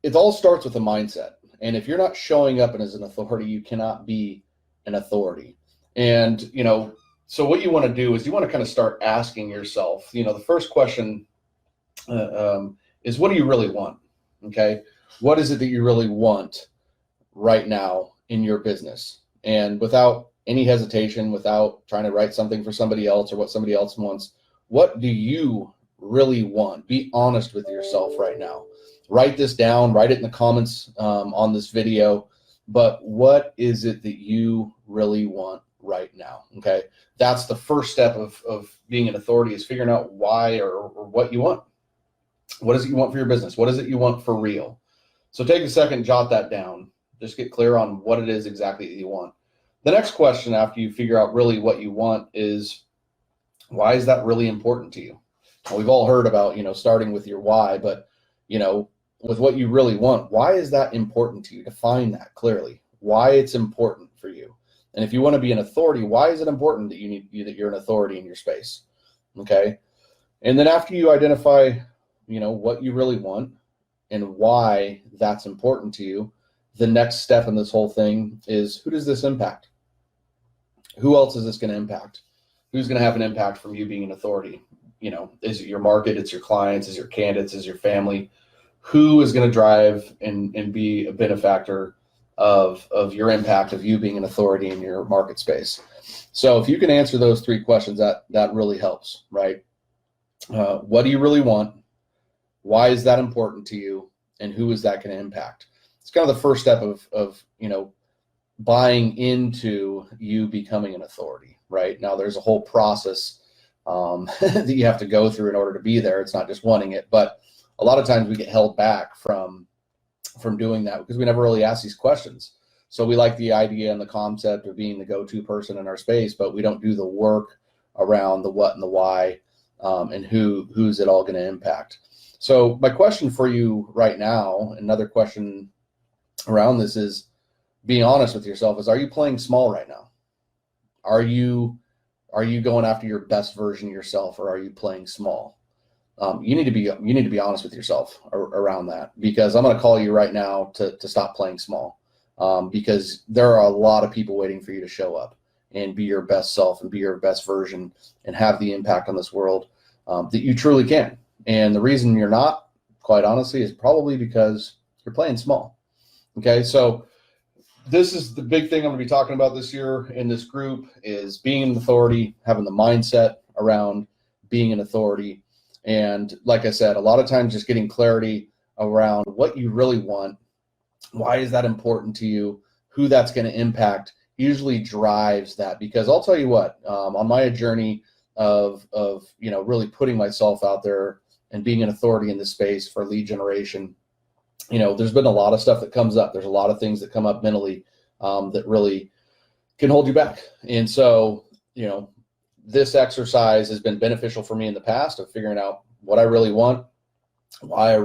it all starts with a mindset. And if you're not showing up as an authority, you cannot be an authority. And, so what you want to do is you want to kind of start asking yourself, the first question is, what do you really want? Okay. What is it that you really want right now in your business? And without any hesitation, without trying to write something for somebody else or what somebody else wants, what do you really want? Be honest with yourself right now. Write this down, write it in the comments on this video. But what is it that you really want right now? Okay. That's the first step of being an authority, is figuring out why or what you want. What is it you want for your business? What is it you want for real? So take a second, jot that down. Just get clear on what it is exactly that you want. The next question after you figure out really what you want is, why is that really important to you? Well, we've all heard about, starting with your why, but, with what you really want, why is that important to you? Define that clearly, why it's important for you. And if you want to be an authority, why is it important that that you're an authority in your space? Okay. And then after you identify, what you really want and why that's important to you, the next step in this whole thing is, who does this impact? Who else is this going to impact? Who's going to have an impact from you being an authority? Is it your market? It's your clients? Is your candidates? Is your family? Who is going to drive and be a benefactor of your impact of you being an authority in your market space? So if you can answer those three questions, that really helps, right? What do you really want? Why is that important to you? And who is that going to impact? It's kind of the first step of buying into you becoming an authority, right? Now there's a whole process that you have to go through in order to be there. It's not just wanting it, but a lot of times we get held back from doing that because we never really ask these questions. So we like the idea and the concept of being the go-to person in our space, but we don't do the work around the what and the why, and who's it all going to impact. So my question for you right now, another question around this, is being honest with yourself, is, are you playing small right now? Are you going after your best version of yourself, or are you playing small? You need to be honest with yourself around that, because I'm going to call you right now to stop playing small, because there are a lot of people waiting for you to show up and be your best self and be your best version and have the impact on this world that you truly can. And the reason you're not, quite honestly, is probably because you're playing small. Okay, so this is the big thing I'm going to be talking about this year in this group, is being an authority, having the mindset around being an authority. And like I said, a lot of times just getting clarity around what you really want, why is that important to you, who that's going to impact, usually drives that. Because I'll tell you what, on my journey of really putting myself out there and being an authority in this space for lead generation, there's been a lot of stuff that comes up. There's a lot of things that come up mentally that really can hold you back. And so, this exercise has been beneficial for me in the past of figuring out what I really want, why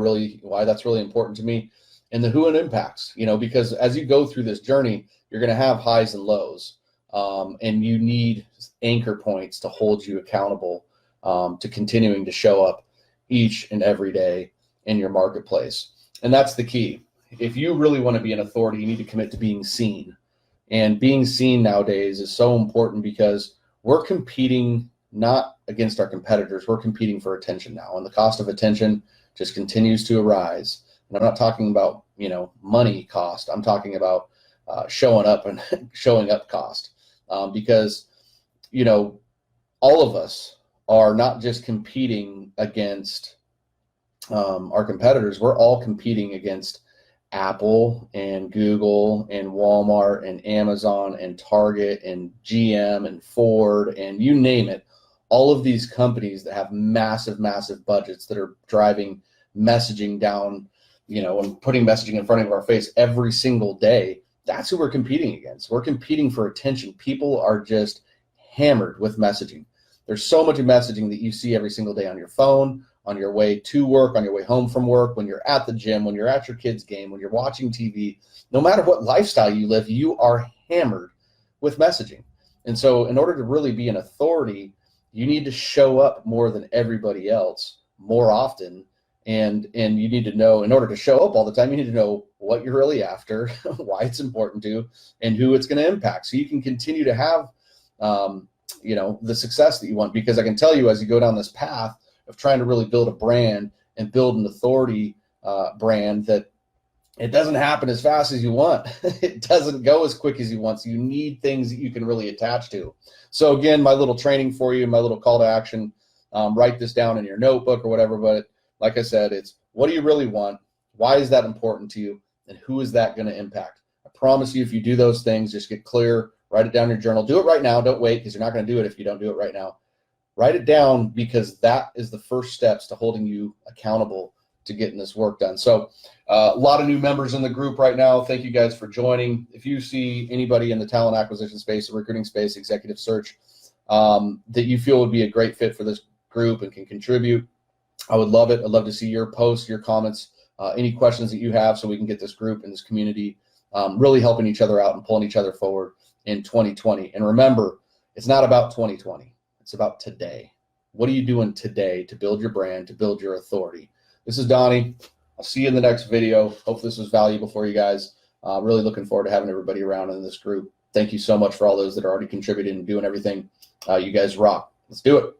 that's really important to me, and the who it impacts, because as you go through this journey, you're going to have highs and lows, and you need anchor points to hold you accountable to continuing to show up each and every day in your marketplace. And that's the key. If you really want to be an authority, you need to commit to being seen. And being seen nowadays is so important, because we're competing not against our competitors. We're competing for attention now. And the cost of attention just continues to arise. And I'm not talking about, money cost. I'm talking about showing up and showing up cost. Because, all of us are not just competing against our competitors. We're all competing against Apple and Google and Walmart and Amazon and Target and GM and Ford and you name it. All of these companies that have massive, massive budgets that are driving messaging down, and putting messaging in front of our face every single day. That's who we're competing against. We're competing for attention. People are just hammered with messaging. There's so much messaging that you see every single day on your phone, on your way to work, on your way home from work, when you're at the gym, when you're at your kid's game, when you're watching TV. No matter what lifestyle you live, you are hammered with messaging. And so in order to really be an authority, you need to show up more than everybody else, more often, And you need to know, in order to show up all the time, you need to know what you're really after, why it's important to, and who it's going to impact. So you can continue to have, the success that you want. Because I can tell you, as you go down this path of trying to really build a brand and build an authority brand, that it doesn't happen as fast as you want. It doesn't go as quick as you want. So you need things that you can really attach to. So again, my little training for you, my little call to action, write this down in your notebook or whatever. But like I said, it's what do you really want? Why is that important to you? And who is that going to impact? I promise you, if you do those things, just get clear, write it down in your journal. Do it right now. Don't wait, because you're not going to do it if you don't do it right now. Write it down, because that is the first steps to holding you accountable to getting this work done. So a lot of new members in the group right now. Thank you guys for joining. If you see anybody in the talent acquisition space, the recruiting space, executive search, that you feel would be a great fit for this group and can contribute, I would love it. I'd love to see your posts, your comments, any questions that you have, so we can get this group and this community really helping each other out and pulling each other forward in 2020. And remember, it's not about 2020. It's about today. What are you doing today to build your brand, to build your authority? This is Donnie. I'll see you in the next video. Hope this was valuable for you guys. Really looking forward to having everybody around in this group. Thank you so much for all those that are already contributing and doing everything. You guys rock. Let's do it.